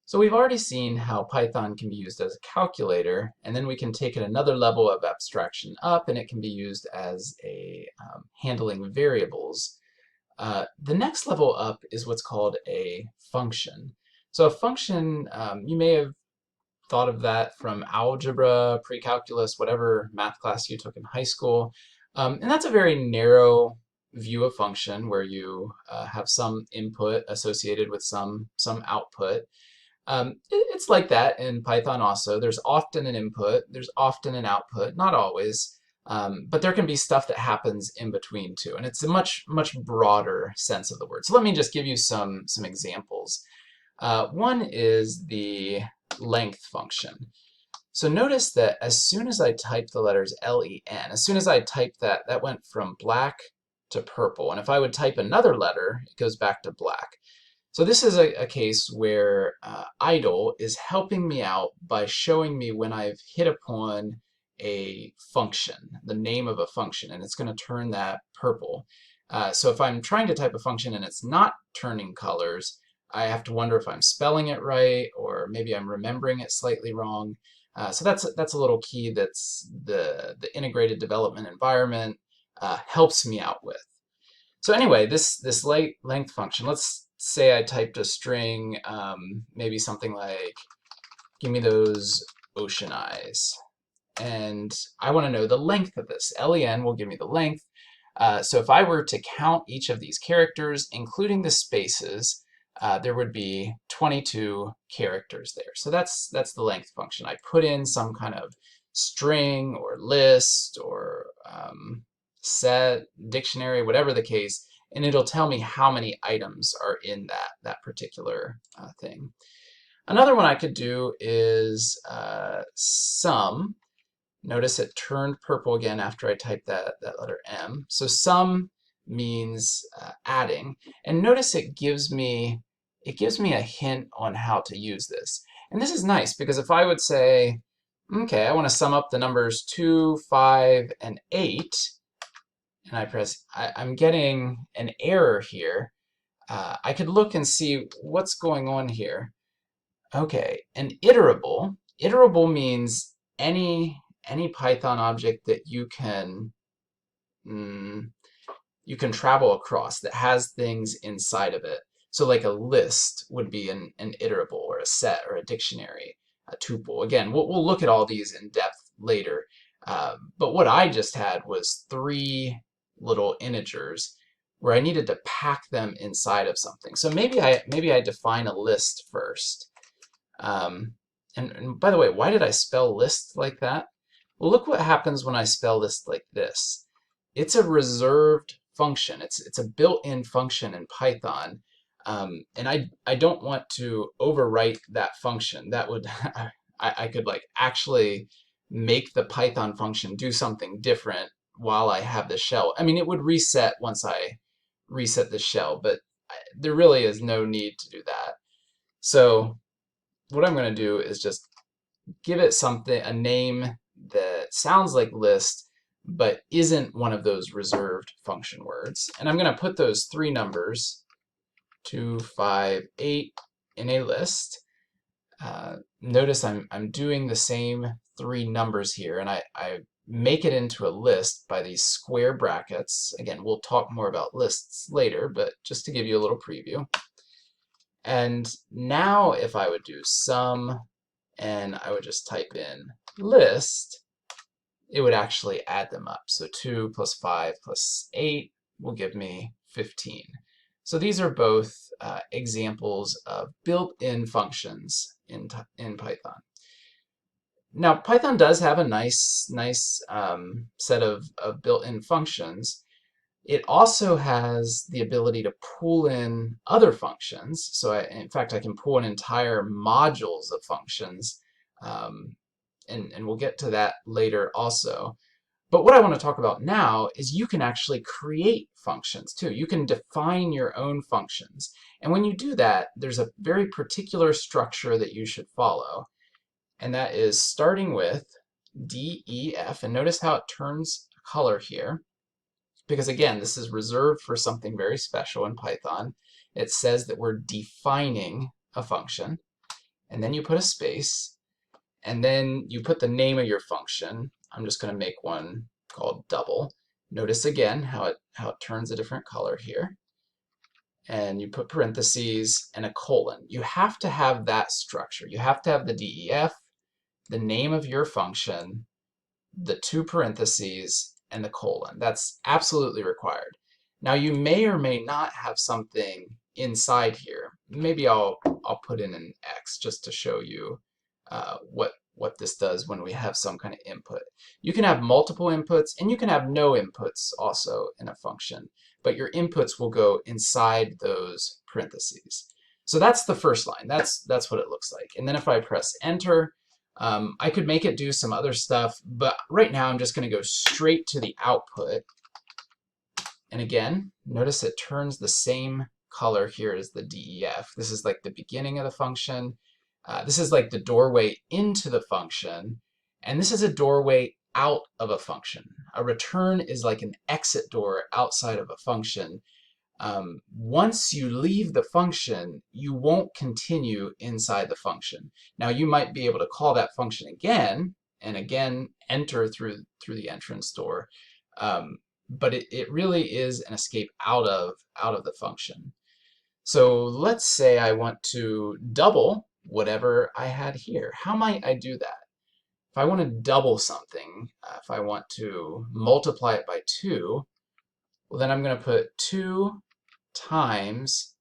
So we've already seen how Python can be used as a calculator, and then we can take it another level of abstraction up, and it can be used as a handling variables. The next level up is what's called a function. So a function, you may have thought of that from algebra, pre-calculus, whatever math class you took in high school. And that's a very narrow view of function where you have some input associated with some output. It's like that in Python also. There's often an input, there's often an output, not always, but there can be stuff that happens in between too. And it's a much broader sense of the word. So let me just give you some examples. One is the length function. So notice that as soon as I type the letters L-E-N, as soon as I type that, that went from black to purple. And if I would type another letter, it goes back to black. So this is a case where idle is helping me out by showing me when I've hit upon a function, the name of a function, and it's going to turn that purple. So if I'm trying to type a function and it's not turning colors, I have to wonder if I'm spelling it right, or maybe I'm remembering it slightly wrong. So that's a little key that's the integrated development environment helps me out with. So anyway, this length function, let's say I typed a string, maybe something like, give me those oceanize. And I want to know the length of this. len will give me the length. So if I were to count each of these characters, including the spaces, there would be 22 characters there. So that's the length function. I put in some kind of string or list or set, dictionary, whatever the case, and it'll tell me how many items are in that particular thing. Another one I could do is sum. Notice it turned purple again after I typed that letter M. So sum means adding, and notice it gives me a hint on how to use this. And this is nice because if I would say, okay, I want to sum up the numbers 2, 5, and 8, and I press, I'm getting an error here. I could look and see what's going on here. Okay, an iterable. Iterable means any Python object that you can travel across that has things inside of it. So like a list would be an iterable, or a set, or a dictionary, a tuple. Again, we'll look at all these in depth later. But what I just had was 3 little integers where I needed to pack them inside of something. So maybe I define a list first. And by the way, why did I spell list like that? Well, look what happens when I spell list like this. It's a reserved function. It's a built-in function in Python. And I don't want to overwrite that function. That would I could like actually make the Python function do something different while I have the shell. I mean, it would reset once I reset the shell, but there really is no need to do that. So what I'm going to do is just give it a name that sounds like list, but isn't one of those reserved function words. And I'm going to put those 3 numbers, 2, 5, 8, in a list. Notice I'm doing the same 3 numbers here, and I make it into a list by these square brackets. Again, we'll talk more about lists later, but just to give you a little preview. And now if I would do sum, and I would just type in list, it would actually add them up. So 2 plus 5 plus 8 will give me 15. So these are both examples of built-in functions in Python. Now, Python does have a nice set of built-in functions. It also has the ability to pull in other functions. So in fact, I can pull in entire modules of functions, and we'll get to that later also. But what I want to talk about now is you can actually create functions too. You can define your own functions. And when you do that, there's a very particular structure that you should follow. And that is starting with def. And notice how it turns color here. Because again, this is reserved for something very special in Python. It says that we're defining a function. and then you put a space, and then you put the name of your function. I'm just going to make one called double. Notice again how it turns a different color here. And you put parentheses and a colon. You have to have that structure. You have to have the DEF, the name of your function, the two parentheses, and the colon. That's absolutely required. Now you may or may not have something inside here. Maybe I'll put in an X just to show you what this does when we have some kind of input. You can have multiple inputs, and you can have no inputs also in a function, but your inputs will go inside those parentheses. So that's the first line. That's what it looks like. And then if I press enter, I could make it do some other stuff, but right now I'm just going to go straight to the output. And again, notice it turns the same color here as the DEF. This is like the beginning of the function. This is like the doorway into the function. And this is a doorway out of a function. A return is like an exit door outside of a function. Once you leave the function, you won't continue inside the function. Now you might be able to call that function again, and again enter through the entrance door, but it really is an escape out of the function. So let's say I want to double whatever I had here. How might I do that? If I want to double something, if I want to multiply it by 2, well then I'm going to put 2 times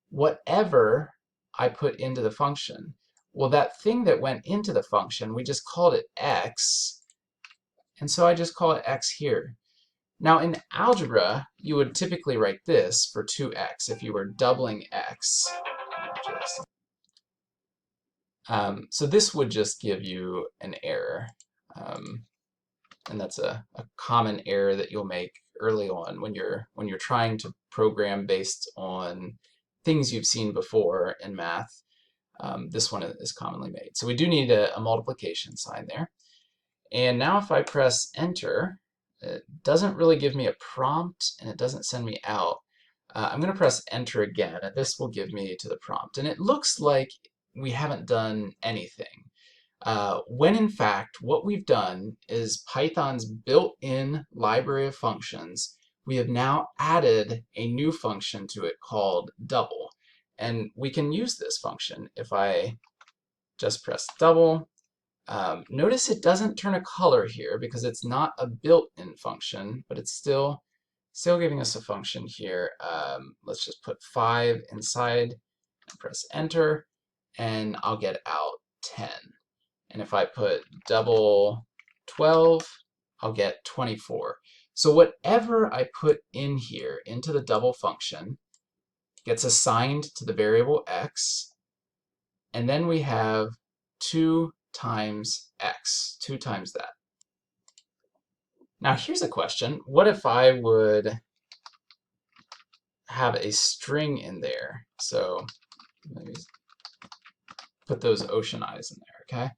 whatever I put into the function. Well, that thing that went into the function, we just called it x, and so I just call it x here. Now in algebra, you would typically write this for 2x if you were doubling x. So this would just give you an error, and that's a common error that you'll make early on when you're trying to program based on things you've seen before in math. This one is commonly made. So we do need a multiplication sign there. And now if I press enter, it doesn't really give me a prompt and it doesn't send me out. I'm going to press enter again, and this will give me to the prompt. And it looks like we haven't done anything. When in fact, what we've done is Python's built-in library of functions, we have now added a new function to it called double. And we can use this function. If I just press double, notice it doesn't turn a color here because it's not a built-in function, but it's still giving us a function here. Let's just put 5 inside, and press enter, and I'll get out 10. And if I put double 12, I'll get 24. So whatever I put in here into the double function gets assigned to the variable x, and then we have 2 times x, 2 times that. Now here's a question. What if I would have a string in there? So let me put those oceanize in there, okay?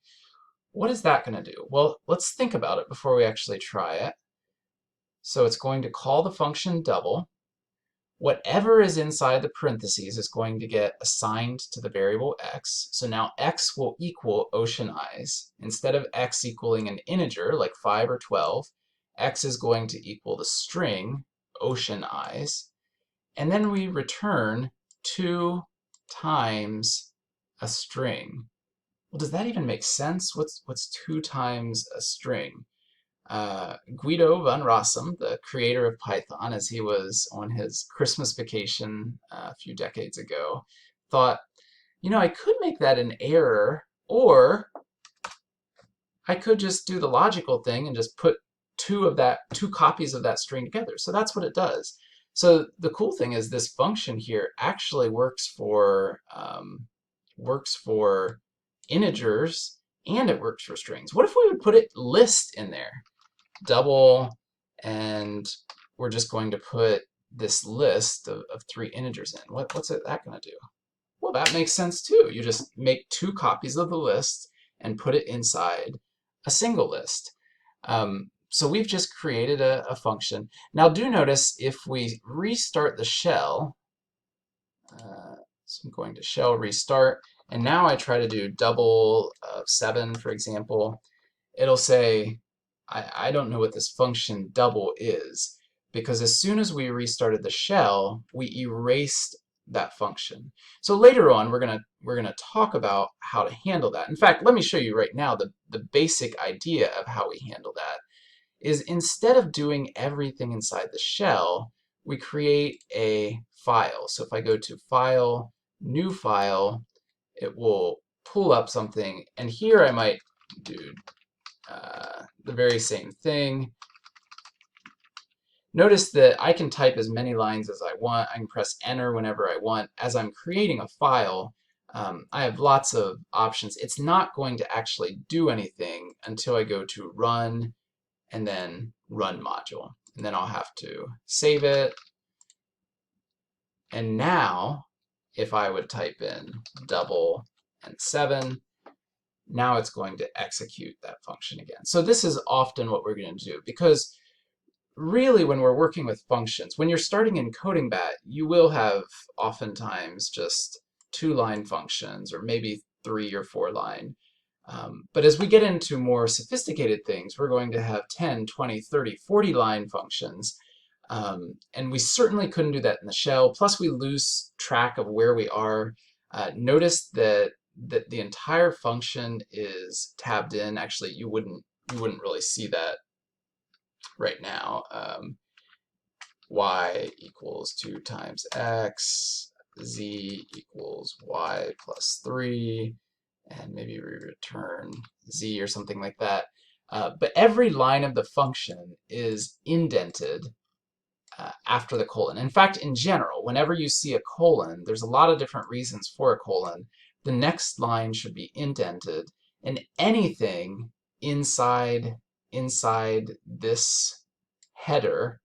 What is that going to do? Well, let's think about it before we actually try it. So it's going to call the function double. Whatever is inside the parentheses is going to get assigned to the variable x. So now x will equal oceanize. Instead of x equaling an integer like 5 or 12, x is going to equal the string oceanize. And then we return 2 times a string. Well, does that even make sense? What's 2 times a string? Guido van Rossum, the creator of Python, as he was on his Christmas vacation a few decades ago, thought, you know, I could make that an error, or I could just do the logical thing and just put 2 copies of that string together. So that's what it does. So the cool thing is this function here actually works for integers, and it works for strings. What if we would put it list in there? Double, and we're just going to put this list of 3 integers in. What's that going to do? Well, that makes sense too. You just make 2 copies of the list and put it inside a single list. So we've just created a function. Now do notice if we restart the shell, so I'm going to shell restart, and now I try to do double of 7, for example, it'll say, I don't know what this function double is, because as soon as we restarted the shell, we erased that function. So later on, we're gonna talk about how to handle that. In fact, let me show you right now the basic idea of how we handle that is instead of doing everything inside the shell, we create a file. So if I go to File, New File, it will pull up something, and here I might do the very same thing. Notice that I can type as many lines as I want. I can press enter whenever I want. As I'm creating a file, I have lots of options. It's not going to actually do anything until I go to Run and then Run Module. And then I'll have to save it. And now, if I would type in double and 7, now it's going to execute that function again. So this is often what we're going to do, because really when we're working with functions, when you're starting in CodingBat, you will have oftentimes just 2-line functions or maybe 3 or 4-line. But as we get into more sophisticated things, we're going to have 10, 20, 30, 40-line functions. And we certainly couldn't do that in the shell. Plus, we lose track of where we are. Notice that the entire function is tabbed in. Actually, you wouldn't really see that right now. Y equals 2 times x, z equals y plus 3, and maybe we return z or something like that. But every line of the function is indented after the colon. In fact, in general, whenever you see a colon, there's a lot of different reasons for a colon. The next line should be indented, and anything inside this header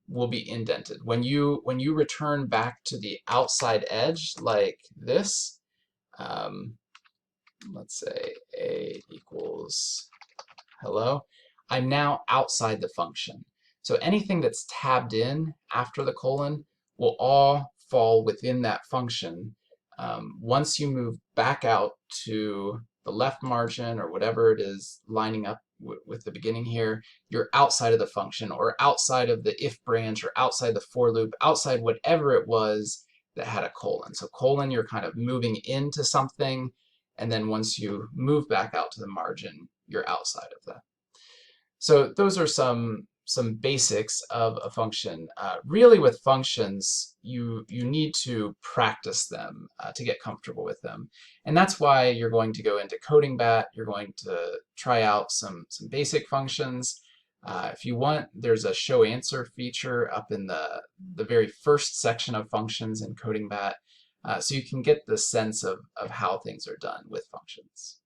will be indented. When you return back to the outside edge like this, let's say a equals hello, I'm now outside the function. So anything that's tabbed in after the colon will all fall within that function. Once you move back out to the left margin or whatever it is lining up with the beginning here, you're outside of the function or outside of the if branch or outside the for loop, outside whatever it was that had a colon. So colon, you're kind of moving into something, and then once you move back out to the margin, you're outside of that. So those are some basics of a function. Really with functions, you need to practice them to get comfortable with them. And that's why you're going to go into CodingBat, you're going to try out some basic functions. If you want, there's a show answer feature up in the very first section of functions in CodingBat, so you can get the sense of how things are done with functions.